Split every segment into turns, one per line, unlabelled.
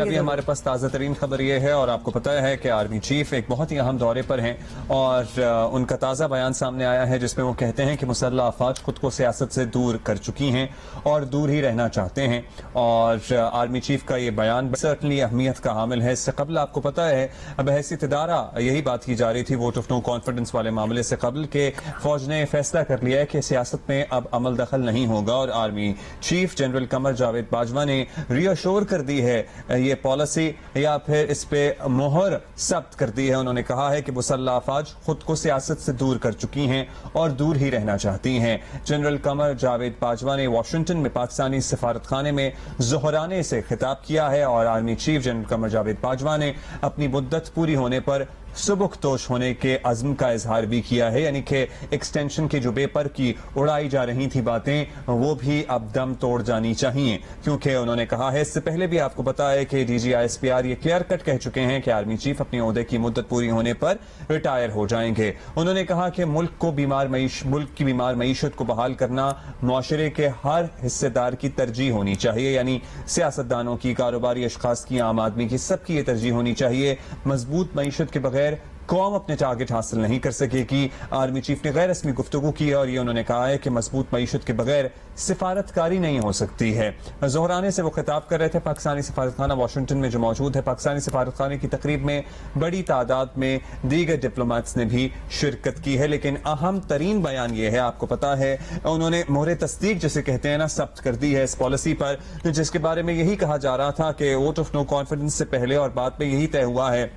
ابھی ہمارے پاس تازہ ترین خبر یہ ہے، اور آپ کو پتا ہے کہ آرمی چیف ایک بہت ہی اہم دورے پر ہیں، اور ان کا تازہ بیان سامنے آیا ہے جس میں وہ کہتے ہیں کہ مسلح افواج خود کو سیاست سے دور کر چکی ہیں اور دور ہی رہنا چاہتے ہیں. اور آرمی چیف کا یہ بیان سرٹنلی اہمیت کا حامل ہے. اس سے قبل آپ کو پتا ہے بحیثیت ادارہ یہی بات کی جا رہی تھی ووٹ آف نو کانفیڈنس والے معاملے سے قبل کہ فوج نے فیصلہ کر لیا ہے کہ سیاست میں اب عمل دخل نہیں ہوگا، اور army chief general Qamar Javed Bajwa نے ری ایشور کر دی ہے یہ پالیسی، یا پھر اس پہ مہر ثبت کر دی ہے. انہوں نے کہا ہے کہ مسلح افواج خود کو سیاست سے دور کر چکی ہیں اور دور ہی رہنا چاہتی ہیں. جنرل قمر جاوید باجوہ نے واشنگٹن میں پاکستانی سفارت خانے میں ظہرانے سے خطاب کیا ہے، اور army chief general Qamar Javed Bajwa نے اپنی مدت پوری ہونے پر سبکدوش ہونے کے عزم کا اظہار بھی کیا ہے، یعنی کہ ایکسٹینشن کی جو بے پر کی اڑائی جا رہی تھی باتیں وہ بھی اب دم توڑ جانی چاہیے، کیونکہ انہوں نے کہا ہے اس سے پہلے بھی آپ کو پتا ہے کہ D G I S P R یہ کلیئر کٹ کہہ چکے ہیں کہ آرمی چیف اپنے عہدے کی مدت پوری ہونے پر ریٹائر ہو جائیں گے. انہوں نے کہا کہ ملک کی بیمار معیشت کو بحال کرنا معاشرے کے ہر حصے دار کی ترجیح ہونی چاہیے، یعنی سیاستدانوں کی، کاروباری اشخاص کی، عام آدمی کی، سب کی یہ ترجیح ہونی چاہیے. مضبوط معیشت کے بغیر قوم اپنے ٹارگٹ حاصل نہیں کر سکے گی. آرمی چیف نے غیر رسمی گفتگو کی اور یہ انہوں نے کہا ہے کہ مضبوط معیشت کے بغیر سفارتکاری نہیں ہو سکتی ہے. ظہرانے سے وہ خطاب کر رہے تھے پاکستانی سفارتخانہ واشنگٹن میں جو موجود ہے. پاکستانی سفارتخانے کی تقریب میں بڑی تعداد میں دیگر ڈپلومیٹس نے بھی شرکت کی ہے، لیکن اہم ترین بیان یہ ہے، آپ کو پتا ہے انہوں نے مہر تصدیق جسے کہتے ہیں نا ثبت کر دی ہے اس پالیسی پر، جس کے بارے میں یہی کہا جا رہا تھا کہ ووٹ آف نو کانفیڈنس سے پہلے اور بعد میں یہی طے ہوا ہے.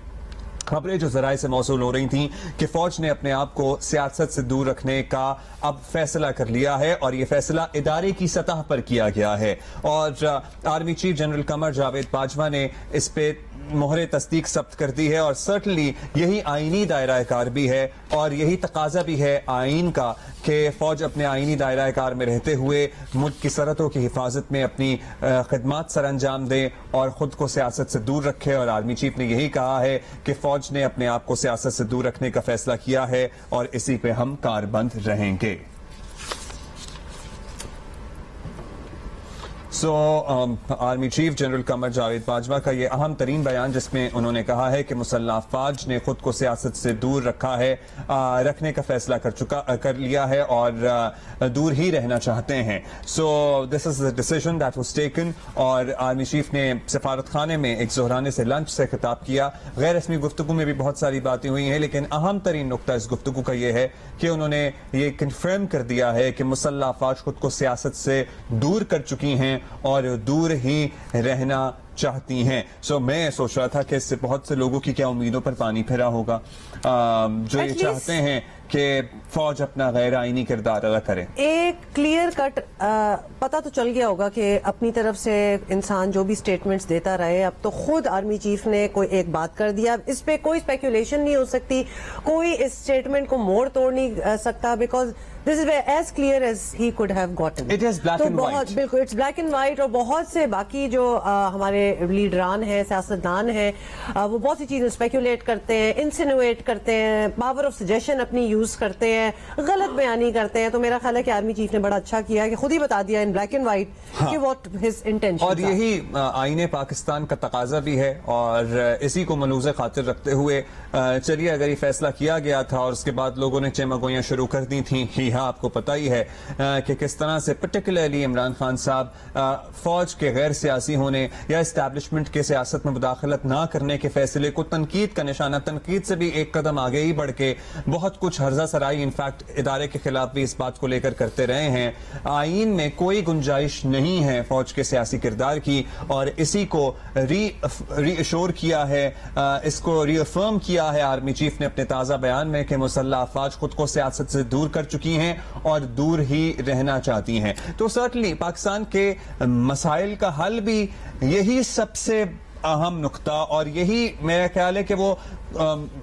خبریں جو ذرائع سے موصول ہو رہی تھیں کہ فوج نے اپنے آپ کو سیاست سے دور رکھنے کا اب فیصلہ کر لیا ہے، اور یہ فیصلہ ادارے کی سطح پر کیا گیا ہے. اور army chief general Qamar Javed Bajwa نے اس پہ مہر تصدیق ثبت کر دی ہے، اور سرٹنلی یہی آئینی دائرہ کار بھی ہے اور یہی تقاضا بھی ہے آئین کا کہ فوج اپنے آئینی دائرہ کار میں رہتے ہوئے ملک کی سرحدوں کی حفاظت میں اپنی خدمات سر انجام دے اور خود کو سیاست سے دور رکھے. اور آرمی چیف نے یہی کہا ہے کہ فوج نے اپنے آپ کو سیاست سے دور رکھنے کا فیصلہ کیا ہے اور اسی پہ ہم کاربند رہیں گے. Army chief general Qamar Javed Bajwa کا یہ اہم ترین بیان جس میں انہوں نے کہا ہے کہ مسلح افواج نے خود کو سیاست سے دور رکھنے کا فیصلہ کر لیا ہے اور دور ہی رہنا چاہتے ہیں. دس از the decision that was taken. اور آرمی چیف نے سفارت خانے میں ایک ظہرانے سے لنچ سے خطاب کیا. غیر رسمی گفتگو میں بھی بہت ساری باتیں ہوئی ہیں، لیکن اہم ترین نقطہ اس گفتگو کا یہ ہے کہ انہوں نے یہ کنفرم کر دیا ہے کہ مسلح افواج خود کو سیاست سے دور کر چکی ہیں اور دور ہی رہنا چاہتی ہیں. میں سوچ رہا تھا کہ اس سے بہت سے لوگوں کی کیا امیدوں پر پانی پھرا ہوگا جو یہ چاہتے ہیں کہ فوج اپنا غیر آئینی کردار ادا کرے.
ایک کلیئر کٹ پتا تو چل گیا ہوگا کہ اپنی طرف سے انسان جو بھی سٹیٹمنٹس دیتا رہے، اب تو خود آرمی چیف نے کوئی ایک بات کر دیا. اس پہ کوئی اسپیکولیشن نہیں ہو سکتی، کوئی اس سٹیٹمنٹ کو موڑ توڑ نہیں سکتا، because this is as clear as he could have gotten.
It is black and white.
بالکل it's black and white. اور بہت سے باقی جو ہمارے لیڈران ہیں، سیاستدان ہیں، وہ بہت سی چیزیں اسپیکولیٹ کرتے ہیں، انسینویٹ کرتے ہیں، پاور آف سجیشن اپنی یوز کرتے ہیں، غلط بیانی کرتے ہیں. تو میرا خیال ہے کہ آرمی چیف نے بڑا اچھا کیا کہ خود ہی بتا دیا ان بلیک اینڈ وائٹ کہ what his intention.
اور یہی آئین پاکستان کا تقاضا بھی ہے، اور اسی کو ملحوظ خاطر رکھتے ہوئے چلیے اگر یہ فیصلہ کیا گیا تھا اور اس کے بعد لوگوں نے چیمہ گوئیاں شروع کر دی تھیں، آپ کو پتہ ہی ہے کہ کس طرح سے پرٹیکولرلی عمران خان صاحب فوج کے غیر سیاسی ہونے یا اسٹیبلشمنٹ کے سیاست میں مداخلت نہ کرنے کے فیصلے کو تنقید کا نشانہ، تنقید سے بھی ایک قدم آگے ہی بڑھ کے بہت کچھ ہرزہ سرائی انفیکٹ ادارے کے خلاف بھی اس بات کو لے کر کرتے رہے ہیں. آئین میں کوئی گنجائش نہیں ہے فوج کے سیاسی کردار کی، اور اسی کو ری ایشور کیا ہے، اس کو ری افرم کیا ہے آرمی چیف نے اپنے تازہ بیان میں کہ مسلح افواج خود کو سیاست سے دور کر چکی ہیں اور دور ہی رہنا چاہتی ہیں. تو سرٹنلی پاکستان کے مسائل کا حل بھی یہی سب سے اہم نقطہ، اور یہی میرا خیال ہے کہ وہ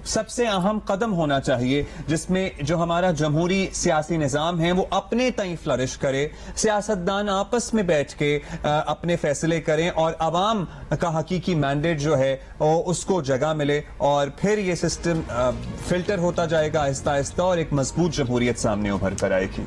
سب سے اہم قدم ہونا چاہیے جس میں جو ہمارا جمہوری سیاسی نظام ہے وہ اپنے تئیں فلرش کرے، سیاستدان آپس میں بیٹھ کے اپنے فیصلے کریں اور عوام کا حقیقی مینڈیٹ جو ہے اس کو جگہ ملے، اور پھر یہ سسٹم فلٹر ہوتا جائے گا آہستہ آہستہ اور ایک مضبوط جمہوریت سامنے ابھر کر آئے گی.